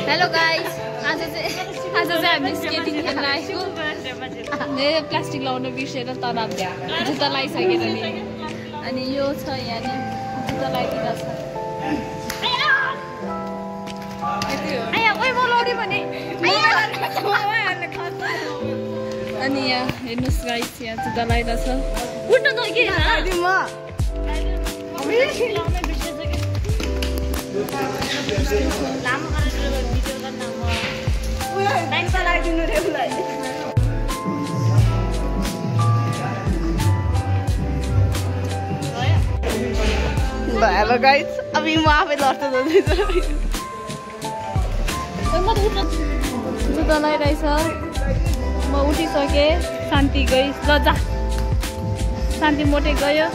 hello guys आज चाहिँ हामी स्केटिङ खेल्न आएको प्लास्टिक लाउन बिर्सेर तर जुत्ता लगाइसकेर नि अनि यो छ यहाँ नि जुत्ता लगाइदिएको छ अनि यहाँ हेर्नुहोस् गाइस यहाँ जुत्ता लगाइरहेछ उठ्न त के हेलो गाइस अब म आफै लड्छ जुत्ता लगाइरहेछ म उठिसकेँ शान्ति गई ल जा शान्ति मोटे गयो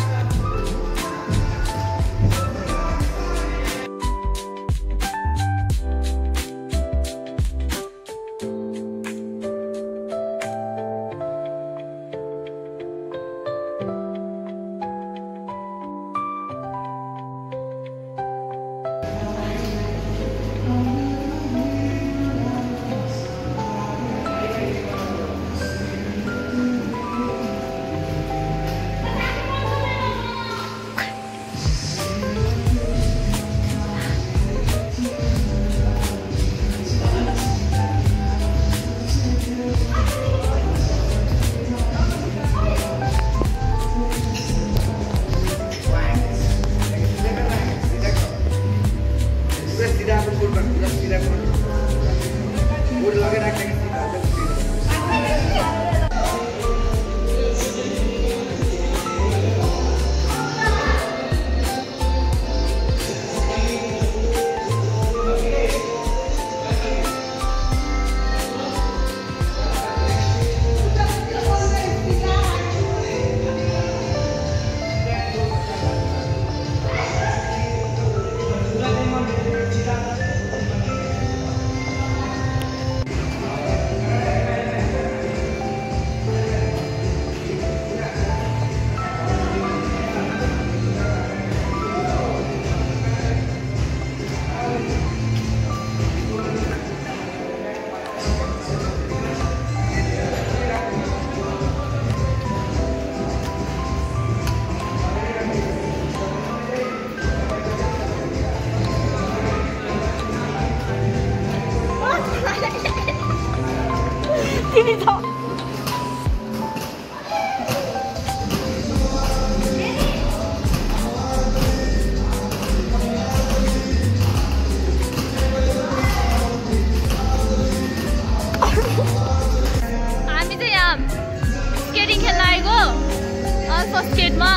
स्केटमा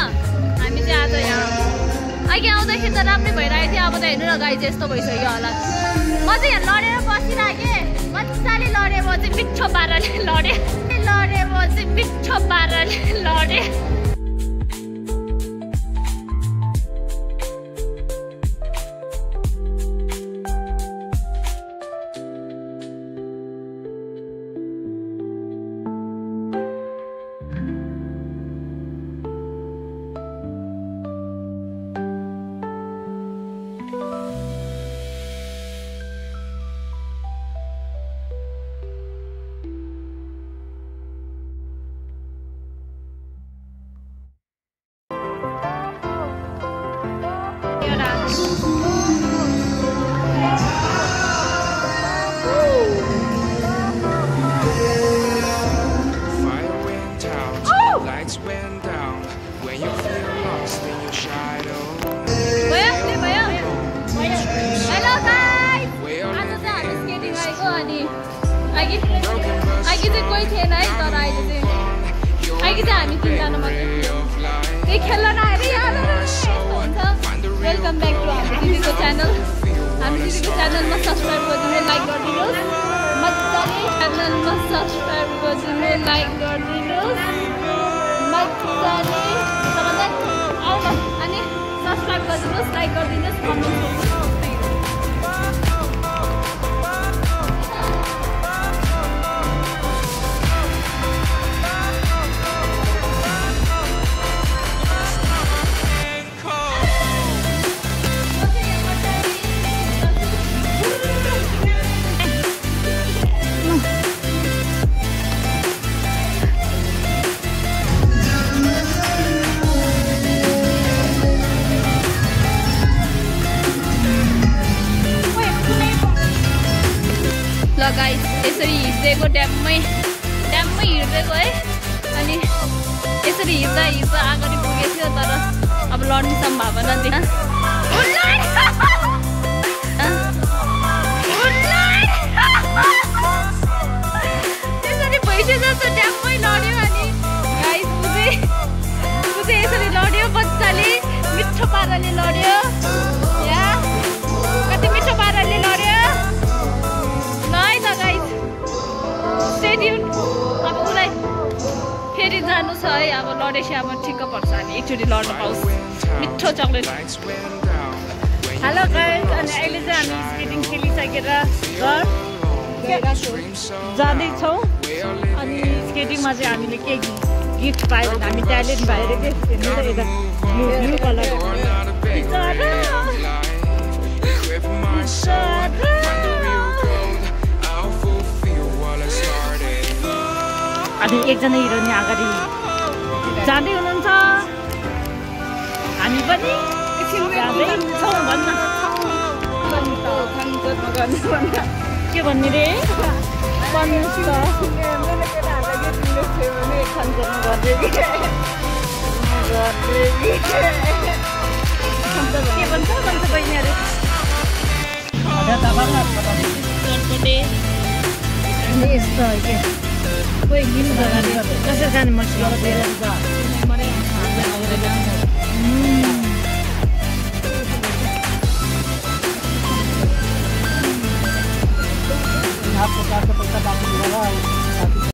हामी चाहिँ आज यहाँ अघि आउँदाखेरि त राम्रै भइरहेको थियो अब त हेर्नु न गाई चाहिँ यस्तो भइसक्यो होला म चाहिँ यहाँ लडेर बसिरहेँ मजाले लडेँ म चाहिँ मिठो पाराले लडेँ म चाहिँ मिठो पाराले लडेँ अघि चाहिँ कोही थिएन है तर अहिले चाहिँ अघि चाहिँ हामी तिनजना मात्रै केही खेल्न नआएर यस्तो हुन्छ वेलकम ब्याक टु हाम्रो दिदीको च्यानल हामी दिदीको च्यानलमा सब्सक्राइब गरिदिनु लाइक गरिदिनुहोस् मजाले च्यानलमा सब्सक्राइब गरिदिनु लाइक गरिदिनुहोस् मजाले अनि सब्सक्राइब गरिदिनुहोस् लाइक गरिदिनुहोस् कमेन्ट गर्नुहोस् गाइस यसरी हिँड्दैको ड्याममै हिँड्दैको है अनि यसरी हिँड्दा अगाडि पुगेको थियो तर अब लड्ने सम्भावना थिएन यसरी भैँसी जस्तो ड्याममै लड्यो अनि गाइस ऊ चाहिँ यसरी लड्यो बच्चाले मिठो पाराले लड्यो यहाँ कति मिठो पाराले लड्यो ल है त गाइस स्टे ट्युन अब उसलाई फेरि जानु छ है अब लडेपछि अब ठिक्क पर्छ हामी एकचोटि लड्न पाउँछ मिठो चक्लेट हेलो गाइस अनि अहिले चाहिँ हामी स्केटिङ खेलिसकेर घर जाँदैछौँ अनि स्केटिङमा चाहिँ हामीले के गिफ्ट पायो भने हामी ट्यालेन्ट भएर के हेर्नु त यता ब्लू कलर अनि एकजना हिरोनी अगाडि जाँदै हुनुहुन्छ हामी पनि जाँदैछौँ भन्न के भन्ने रे भन्नुहोस् त के भन्छ बहिनीहरू यस्तो के कोही गीत कसरी जाने मसित